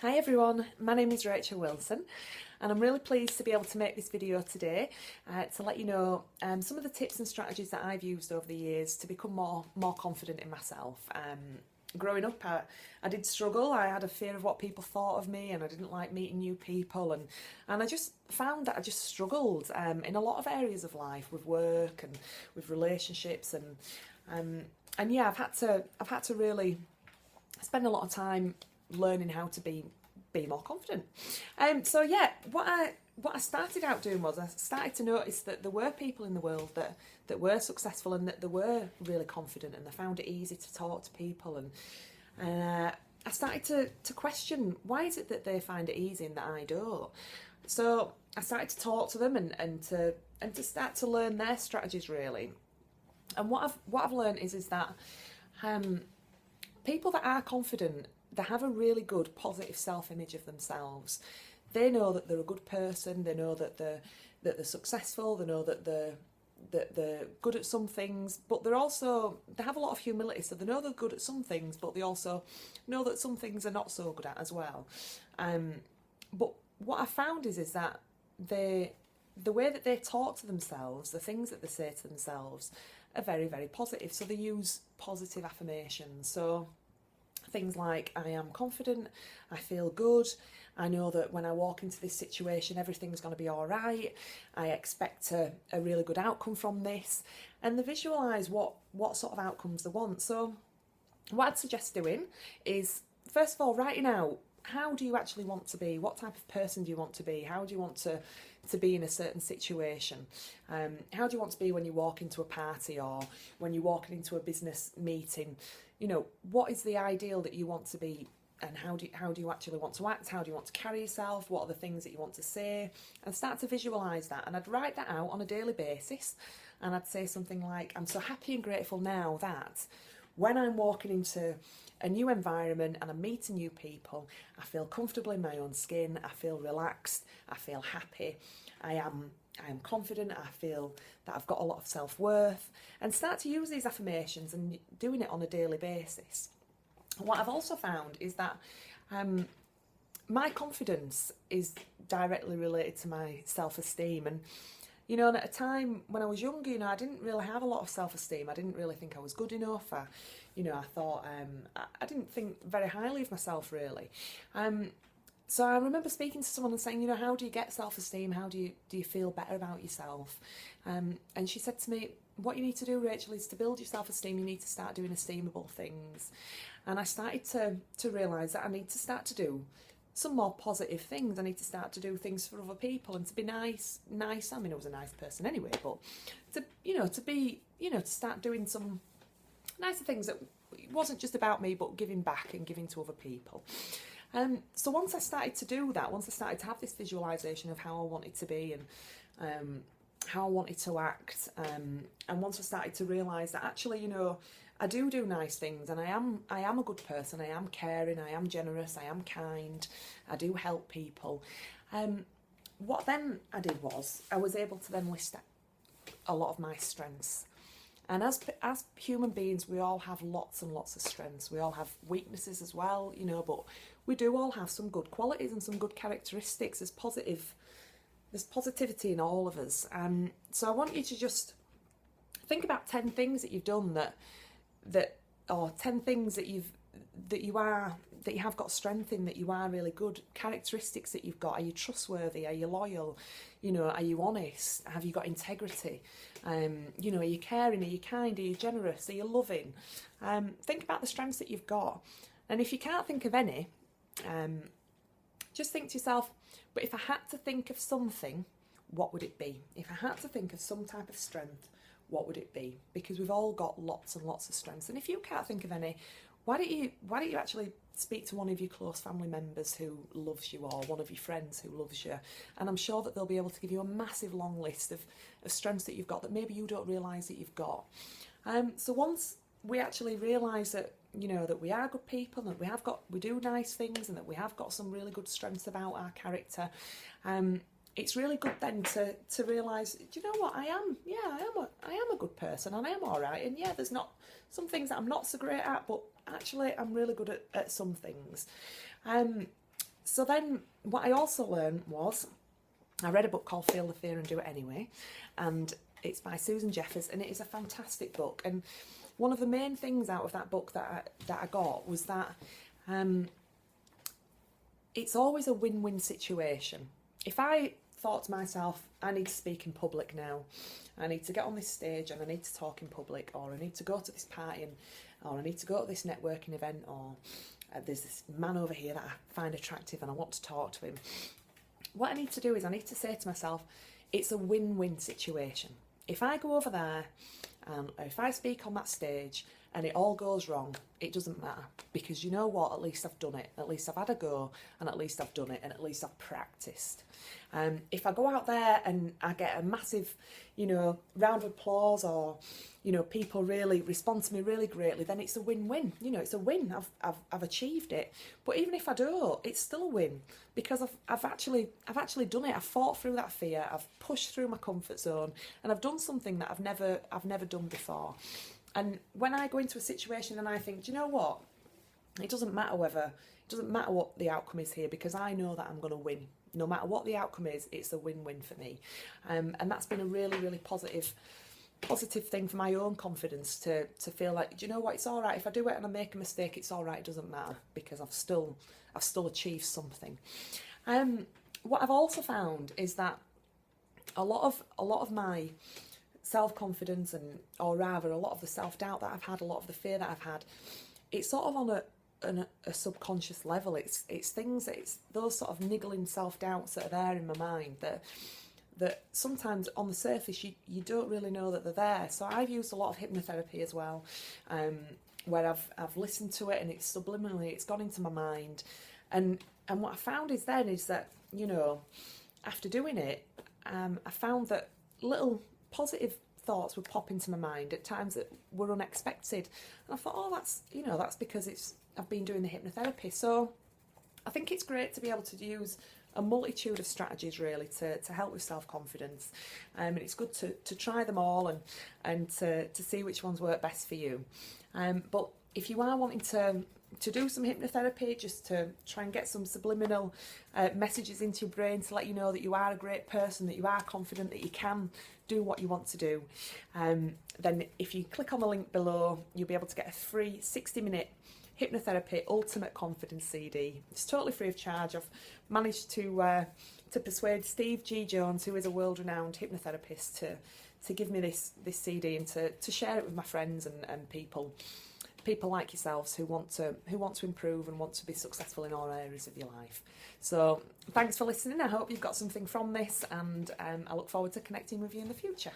Hi everyone, my name is Rachel Wilson and I'm really pleased to be able to make this video today to let you know some of the tips and strategies that I've used over the years to become more confident in myself. Growing up, I did struggle. I had a fear of what people thought of me and I didn't like meeting new people, and I just found that I just struggled in a lot of areas of life, with work and with relationships, and yeah, I've had to really spend a lot of time learning how to be more confident. So yeah, what I started out doing was I started to notice that there were people in the world that were successful and that they were really confident and they found it easy to talk to people, and I started to question, why is it that they find it easy and that I don't? So I started to talk to them and to start to learn their strategies really. And what I've learned is that people that are confident, they have a really good positive self-image of themselves. They know that they're a good person. They know that they're successful. They know that they're good at some things, but they have a lot of humility. So they know they're good at some things, but they also know that some things are not so good at as well. But what I found is that the way that they talk to themselves, the things that they say to themselves, are very, very positive. So they use positive affirmations. So things like, I am confident, I feel good, I know that when I walk into this situation everything's going to be all right, I expect a really good outcome from this, and they visualise what sort of outcomes they want. So what I'd suggest doing is, first of all, writing out, how do you actually want to be? What type of person do you want to be? How do you want to be in a certain situation? How do you want to be when you walk into a party or when you're walking into a business meeting? You know, what is the ideal that you want to be, and how do you actually want to act? How do you want to carry yourself? What are the things that you want to say? And start to visualise that. And I'd write that out on a daily basis, and I'd say something like, I'm so happy and grateful now that when I'm walking into a new environment and I'm meeting new people, I feel comfortable in my own skin, I feel relaxed, I feel happy, I am confident, I feel that I've got a lot of self-worth, and start to use these affirmations and doing it on a daily basis. What I've also found is that my confidence is directly related to my self-esteem. And you know, and at a time when I was younger, you know, I didn't really have a lot of self-esteem. I didn't really think I was good enough. I thought, I didn't think very highly of myself, really. So I remember speaking to someone and saying, you know, how do you get self-esteem? How do you feel better about yourself? And she said to me, what you need to do, Rachel, is to build your self-esteem, you need to start doing esteemable things. And I started to realise that I need to start to do some more positive things. I need to start to do things for other people and to be nice. I mean, I was a nice person anyway, but to start doing some nicer things that it wasn't just about me, but giving back and giving to other people. So once I started to do that, once I started to have this visualisation of how I wanted to be and how I wanted to act, and once I started to realise that actually, you know, I do nice things, and I am a good person, I am caring, I am generous, I am kind, I do help people. What then I did was, I was able to then list a lot of my strengths. And as human beings, we all have lots and lots of strengths. We all have weaknesses as well, you know, but we do all have some good qualities and some good characteristics. There's positivity in all of us. So I want you to just think about 10 things that you've done or 10 things that you have got strength in, that you are really good, characteristics that you've got. Are you trustworthy? Are you loyal? You know, are you honest? Have you got integrity? You know, are you caring? Are you kind? Are you generous? Are you loving? Think about the strengths that you've got. And if you can't think of any, just think to yourself, but if I had to think of something, what would it be? If I had to think of some type of strength, what would it be? Because we've all got lots and lots of strengths. And if you can't think of any, why don't you actually speak to one of your close family members who loves you, or one of your friends who loves you, and I'm sure that they'll be able to give you a massive long list of strengths that you've got that maybe you don't realise that you've got. So once we actually realise that, you know, that we are good people, and that we do nice things, and that we have got some really good strengths about our character, it's really good then to realise, do you know what, I am a good person, and I am all right, and yeah, there's not some things that I'm not so great at, but actually I'm really good at some things. So then what I also learned was, I read a book called Feel the Fear and Do It Anyway, and it's by Susan Jeffers, and it is a fantastic book. And one of the main things out of that book that I got was that it's always a win-win situation. If I thought to myself, I need to speak in public now, I need to get on this stage and I need to talk in public, or I need to go to this party, or I need to go to this networking event, or there's this man over here that I find attractive and I want to talk to him. What I need to do is I need to say to myself, it's a win-win situation. If I go over there and if I speak on that stage and it all goes wrong, it doesn't matter, because you know what, at least I've done it, at least I've had a go, and at least I've done it, and at least I've practiced. If I go out there and I get a massive, round of applause, or people really respond to me really greatly, then it's a win-win. It's a win. I've achieved it. But even if I don't, it's still a win, because I've actually done it. I've fought through that fear. I've pushed through my comfort zone, and I've done something that I've never done before. And when I go into a situation and I think, do you know what? It doesn't matter what the outcome is here, because I know that I'm going to win. No matter what the outcome is, it's a win-win for me. And that's been a really, really positive thing for my own confidence, to feel like, do you know what, it's all right. If I do it and I make a mistake, it's all right. It doesn't matter, because I've still achieved something. What I've also found is that a lot of my self-confidence, or rather a lot of the self-doubt that I've had, a lot of the fear that I've had, it's sort of on a subconscious level. It's things, it's those sort of niggling self-doubts that are there in my mind that sometimes on the surface you don't really know that they're there. So I've used a lot of hypnotherapy as well, where I've listened to it, and it's subliminally, it's gone into my mind, and what I found is that after doing it, I found that little positive thoughts would pop into my mind at times that were unexpected, and I thought, oh, that's because I've been doing the hypnotherapy. So I think it's great to be able to use a multitude of strategies really to help with self-confidence, and it's good to try them all and to see which ones work best for you. But if you are wanting to do some hypnotherapy, just to try and get some subliminal messages into your brain to let you know that you are a great person, that you are confident, that you can do what you want to do, then if you click on the link below, you'll be able to get a free 60-minute Hypnotherapy Ultimate Confidence CD. It's totally free of charge. I've managed to persuade Steve G. Jones, who is a world-renowned hypnotherapist, to give me this CD, and to share it with my friends and people like yourselves who want to improve and want to be successful in all areas of your life. So thanks for listening. I hope you've got something from this, and I look forward to connecting with you in the future.